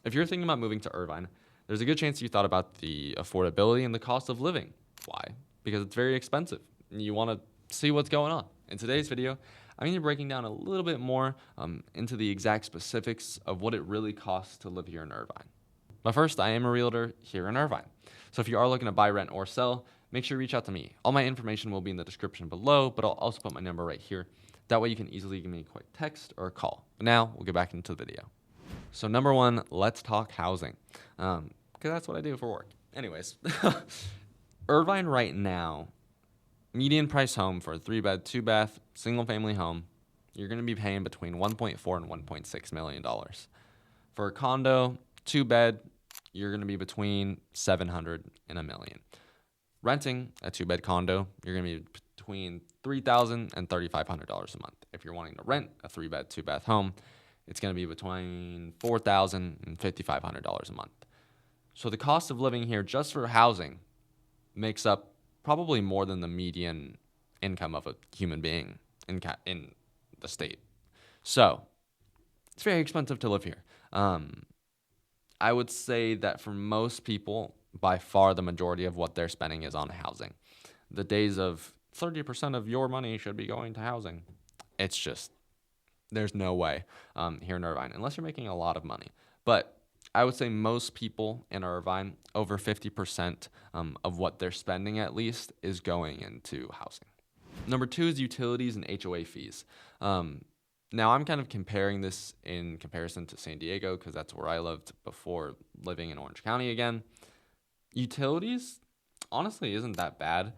If you're thinking about moving to Irvine, there's a good chance you thought about the affordability and the cost of living. Why? Because it's very expensive. And you want to see what's going on. In today's video, I'm going to be breaking down a little bit more into the exact specifics of what it really costs to live here in Irvine. But first, I am a realtor here in Irvine. So if you are looking to buy, rent, or sell, make sure you reach out to me. All my information will be in the description below, but I'll also put my number right here. That way you can easily give me a quick text or a call. But now we'll get back into the video. So number one, let's talk housing, because that's what I do for work. Anyways, Irvine right now, median price home for a 3-bed, 2-bath, single-family home, you're going to be paying between $1.4 and $1.6 million. For a condo, 2-bed, you're going to be between $700 and $1 million. Renting a 2-bed condo, you're going to be between $3,000 and $3,500 a month. If you're wanting to rent a 3-bed, 2-bath home, it's going to be between $4,000 and $5,500 a month. So the cost of living here just for housing makes up probably more than the median income of a human being in the state. So it's very expensive to live here. I would say that for most people, by far the majority of what they're spending is on housing. The days of 30% of your money should be going to housing, it's just, there's no way here in Irvine, unless you're making a lot of money. But I would say most people in Irvine, over 50% of what they're spending at least is going into housing. Number two is utilities and HOA fees. Now I'm kind of comparing this in comparison to San Diego because that's where I lived before living in Orange County again. Utilities, honestly, isn't that bad.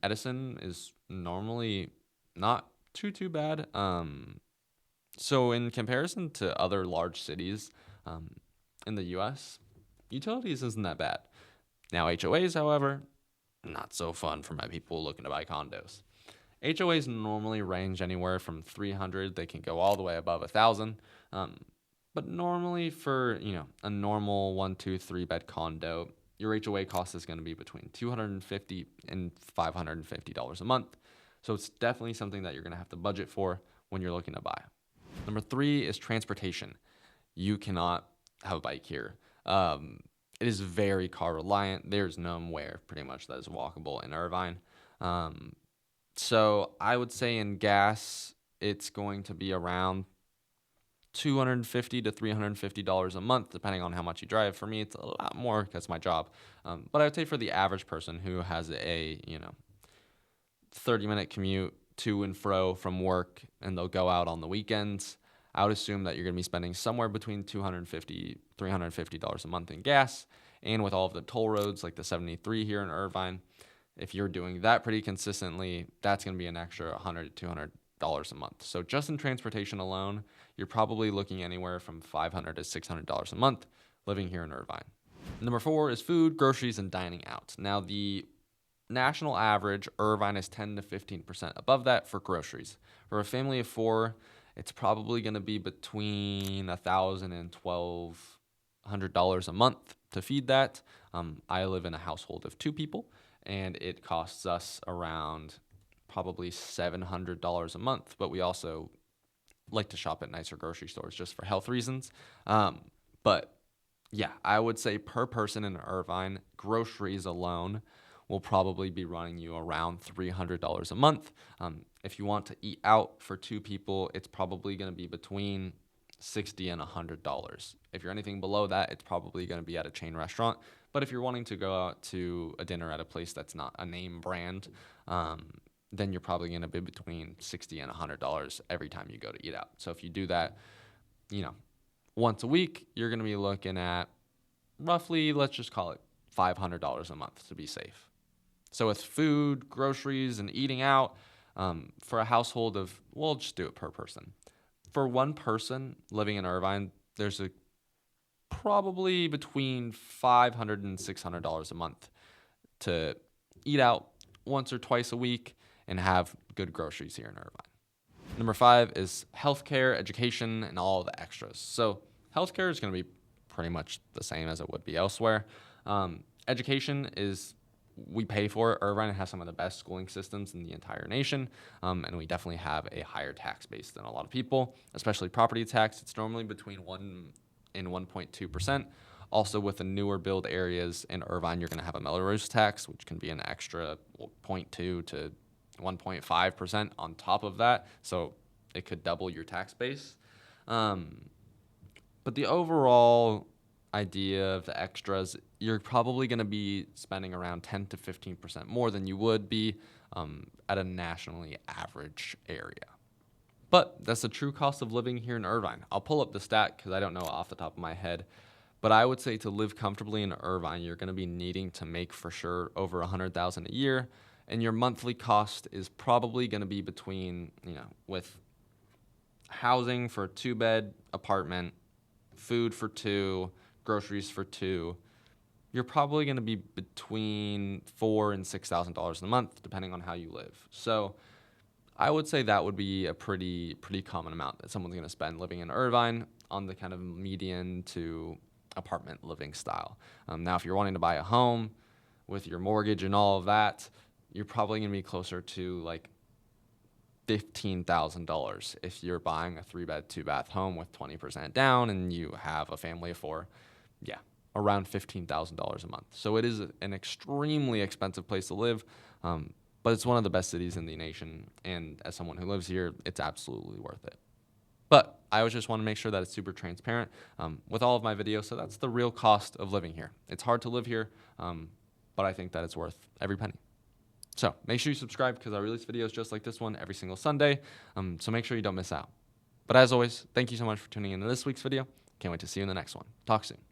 Edison is normally not too bad. So in comparison to other large cities in the U.S., utilities isn't that bad. Now HOAs, however, not so fun for my people looking to buy condos. HOAs normally range anywhere from $300. They can go all the way above $1,000. But normally for a normal 1, 2, 3-bed condo, your HOA cost is going to be between $250 and $550 a month. So it's definitely something that you're going to have to budget for when you're looking to buy. Number three is transportation. You cannot have a bike here. It is very car reliant. There's nowhere pretty much that is walkable in Irvine. So I would say in gas, it's going to be around $250 to $350 a month, depending on how much you drive. For me, it's a lot more because it's my job. But I would say for the average person who has a 30-minute commute to and fro from work, and they'll go out on the weekends, I would assume that you're going to be spending somewhere between $250, $350 a month in gas. And with all of the toll roads like the 73 here in Irvine, if you're doing that pretty consistently, that's going to be an extra $100 to $200 a month. So just in transportation alone, you're probably looking anywhere from $500 to $600 a month living here in Irvine. Number four is food, groceries, and dining out. Now, the national average, Irvine is 10 to 15% above that for groceries. For a family of four, it's probably going to be between $1,000 and $1,200 a month to feed that. I live in a household of 2 people, and it costs us around probably $700 a month. But we also like to shop at nicer grocery stores just for health reasons. But yeah, I would say per person in Irvine, groceries alone will probably be running you around $300 a month. If you want to eat out for 2 people, it's probably going to be between $60 and $100. If you're anything below that, it's probably going to be at a chain restaurant. But if you're wanting to go out to a dinner at a place that's not a name brand, then you're probably going to be between $60 and $100 every time you go to eat out. So if you do that, once a week, you're going to be looking at roughly, let's just call it $500 a month to be safe. So with food, groceries, and eating out, for a household of, we'll just do it per person. For one person living in Irvine, there's probably between $500 and $600 a month to eat out once or twice a week and have good groceries here in Irvine. Number 5 is healthcare, education, and all the extras. So healthcare is going to be pretty much the same as it would be elsewhere. Education is, we pay for it. Irvine has some of the best schooling systems in the entire nation, and we definitely have a higher tax base than a lot of people, especially property tax. It's normally between 1 in 1.2%. Also, with the newer build areas in Irvine, you're going to have a Melrose tax, which can be an extra 0.2 to 1.5% on top of that. So it could double your tax base. But the overall idea of the extras, you're probably going to be spending around 10 to 15% more than you would be at a nationally average area. But that's the true cost of living here in Irvine. I'll pull up the stat because I don't know off the top of my head. But I would say to live comfortably in Irvine, you're going to be needing to make for sure over $100,000 a year. And your monthly cost is probably going to be between, with housing for a 2-bed apartment, food for 2, groceries for 2, you're probably going to be between $4,000 and $6,000 a month, depending on how you live. So I would say that would be a pretty common amount that someone's going to spend living in Irvine on the kind of median to apartment living style. Now, if you're wanting to buy a home with your mortgage and all of that, you're probably going to be closer to like $15,000 if you're buying a 3-bed, 2-bath home with 20% down and you have a family of 4. Yeah, around $15,000 a month. So it is an extremely expensive place to live, but it's one of the best cities in the nation. And as someone who lives here, it's absolutely worth it. But I always just want to make sure that it's super transparent with all of my videos. So that's the real cost of living here. It's hard to live here, but I think that it's worth every penny. So make sure you subscribe because I release videos just like this one every single Sunday. So make sure you don't miss out. But as always, thank you so much for tuning into this week's video. Can't wait to see you in the next one. Talk soon.